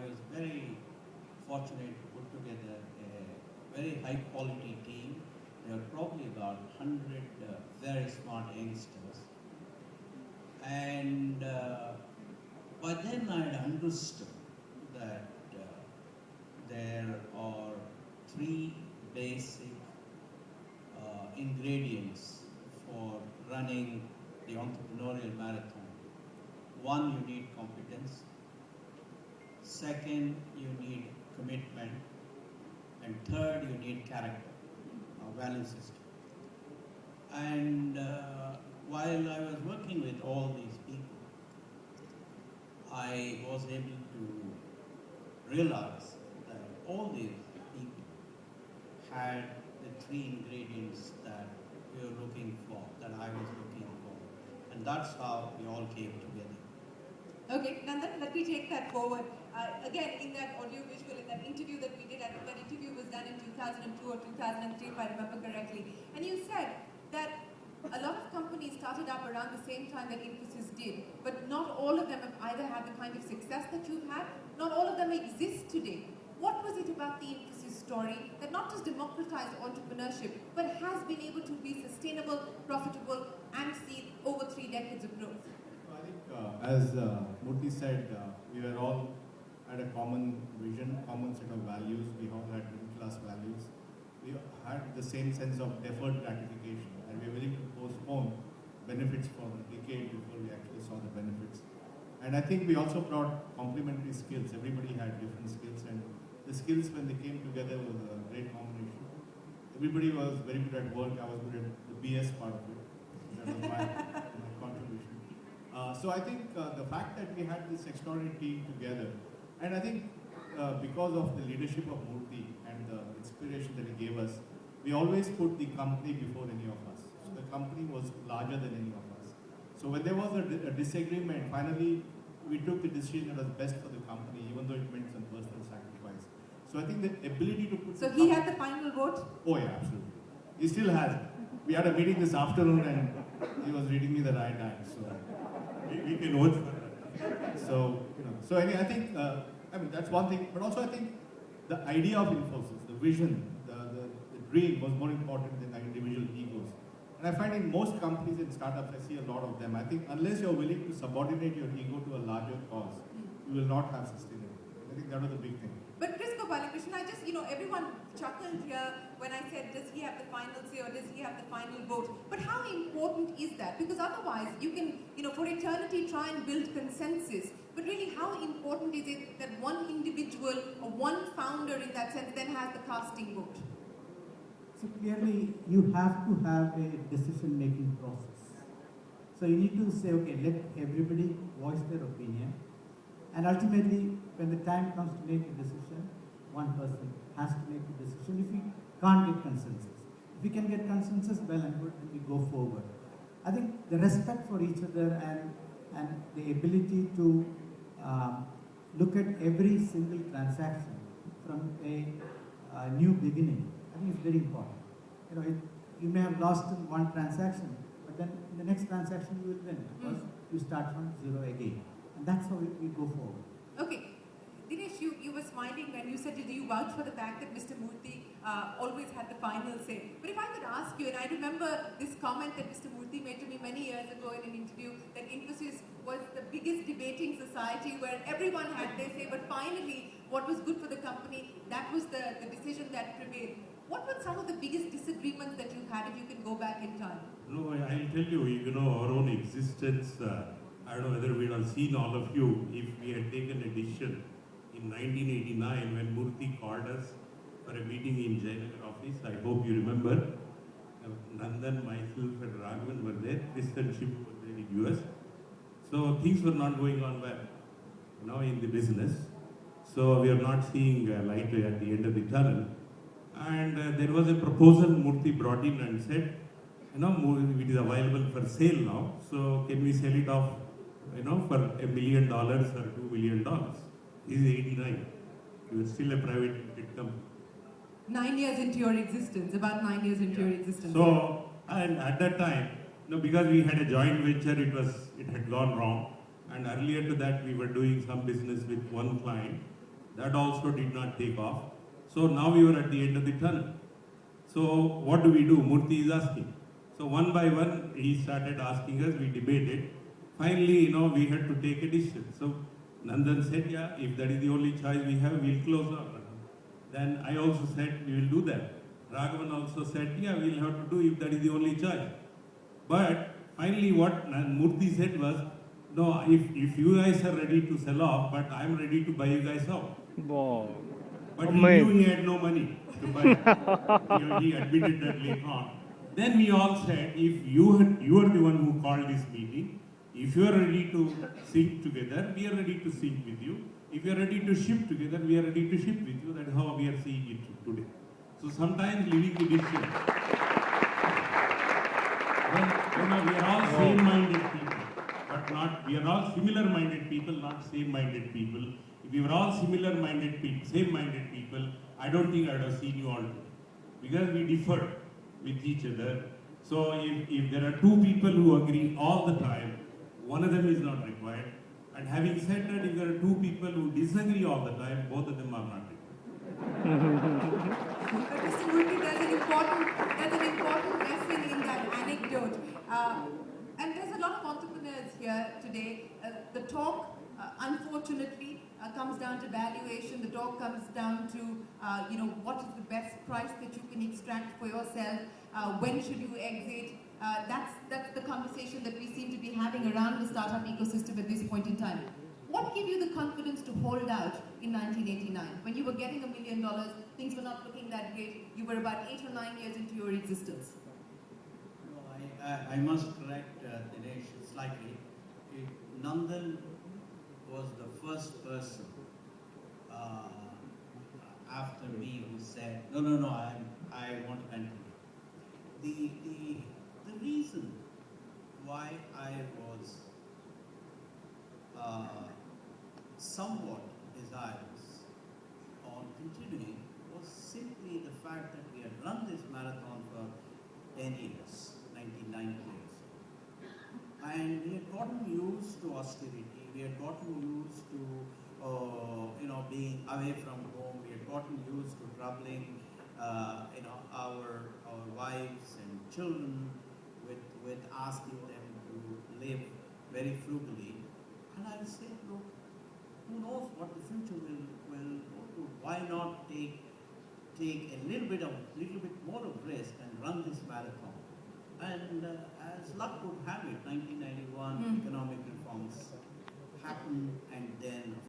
was very fortunate to put together a very high quality team. There were probably about 100 very smart youngsters. And by then I had understood that there are three basic ingredients for running the entrepreneurial marathon. One, you need competence. Second, you need commitment. And third, you need character, a value system. And while I was working with all these people, I was able to realize that all these people had the three ingredients that we were looking for, that I was looking for. And that's how we all came together. Okay, Nandan, let me take that forward. Again, in that audio visual, in that interview that we did, I think that interview was done in 2002 or 2003, if I remember correctly. And you said that a lot of companies started up around the same time that Infosys did, but not all of them have either had the kind of success that you've had, not all of them exist today. What was it about the Infosys story that not just democratized entrepreneurship, but has been able to be sustainable, profitable, and see over 3 decades of growth? I think, as Murthy said, we were all had a common vision, common set of values. We all had middle-class values. We had the same sense of deferred gratification, and we were willing to postpone benefits for a decade before we actually saw the benefits. And I think we also brought complementary skills. Everybody had different skills, and the skills when they came together was a great combination. Everybody was very good at work. I was good at the BS part of it. That was my contribution. So I think the fact that we had this extraordinary team together, and I think because of the leadership of Murthy and the inspiration that he gave us, we always put the company before any of us. So the company was larger than any of us. So when there was a disagreement, finally we took the decision that was best for the company, even though it meant some personal sacrifice. So I think the ability to put... So he had the final vote? Oh yeah, absolutely. He still has. We had a meeting this afternoon and he was reading me the right hand, so we can vote for that. So, so anyway, I think, that's one thing, but also I think the idea of Infosys, the vision, the dream was more important than our individual egos. And I find in most companies and startups, I see a lot of them. I think unless you're willing to subordinate your ego to a larger cause, you will not have sustainability. I think that was the big thing. But Chris Gopalakrishnan, I just, everyone chuckled here when I said, does he have the final say or does he have the final vote? But how important is that? Because otherwise you can, for eternity try and build consensus. But really, how important is it that one individual or one founder in that sense then has the casting vote? So clearly, you have to have a decision-making process. So you need to say, okay, let everybody voice their opinion. And ultimately, when the time comes to make a decision, one person has to make a decision if we can't get consensus. If we can get consensus, well and good, then we go forward. I think the respect for each other and the ability to look at every single transaction from a new beginning, I think it's very important. You may have lost in one transaction, but then in the next transaction you will win because you start from zero again. And that's how we go forward. Okay. Dinesh, you were smiling and you said you vouched for the fact that Mr. Murthy always had the final say. But if I could ask you, and I remember this comment that Mr. Murthy made to me many years ago in an interview, that Infosys was the biggest debating society where everyone had their say, but finally, what was good for the company, that was the decision that prevailed. What were some of the biggest disagreements that you had if you can go back in time? No, I'll tell you, our own existence, I don't know whether we'd have seen all of you if we had taken a decision in 1989 when Murthy called us for a meeting in Jayanagar office. I hope you remember. Nandan, myself and Raghavan were there. Chris and Shiv were there in US. So things were not going on well, in the business. So we are not seeing light at the end of the tunnel. And there was a proposal Murthy brought in and said, it is available for sale now. So can we sell it off, for $1 million or $2 million? This is 89. You were still a private limited company. 9 years into your existence, about 9 years into your existence. So, and at that time, because we had a joint venture, it had gone wrong. And earlier to that, we were doing some business with one client. That also did not take off. So now we were at the end of the tunnel. So what do we do? Murthy is asking. So one by one, he started asking us, we debated. Finally, we had to take a decision. So Nandan said, yeah, if that is the only choice we have, we'll close down. Then I also said, we will do that. Raghavan also said, yeah, we'll have to do if that is the only choice. But finally what Murthy said was, no, if you guys are ready to sell off, but I'm ready to buy you guys out. Wow. But he knew he had no money to buy. He admitted that later on. Then we all said, if you are the one who called this meeting, if you are ready to sink together, we are ready to sink with you. If you are ready to ship together, we are ready to ship with you. That is how we are seeing it today. So sometimes leaving the decision. When we are all same-minded people, but not, we are all similar-minded people, not same-minded people. If we were all similar-minded people, same-minded people, I don't think I would have seen you all today. Because we differ with each other. So if there are two people who agree all the time, one of them is not required. And having said that, if there are two people who disagree all the time, both of them are not required. Mr. Murthy, there's an important lesson in that anecdote. And there's a lot of entrepreneurs here today. The talk, unfortunately, comes down to valuation. The talk comes down to, what is the best price that you can extract for yourself? When should you exit? That's the conversation that we seem to be having around the startup ecosystem at this point in time. What gave you the confidence to hold out in 1989? When you were getting $1 million, things were not looking that great. You were about 8 or 9 years into your existence. No, I must correct Dinesh slightly. Nandan was the first person after me who said, no, I want to continue. The reason why I was somewhat desirous on continuing was simply the fact that we had run this marathon for 10 years, 99 years. And we had gotten used to austerity, we had gotten used to being away from home, we had gotten used to troubling our wives and children with asking them to live very frugally. And I said, look, who knows what the future will go to? Why not take a little bit more of risk and run this marathon? And as luck would have it, 1991 economic reforms happened, and then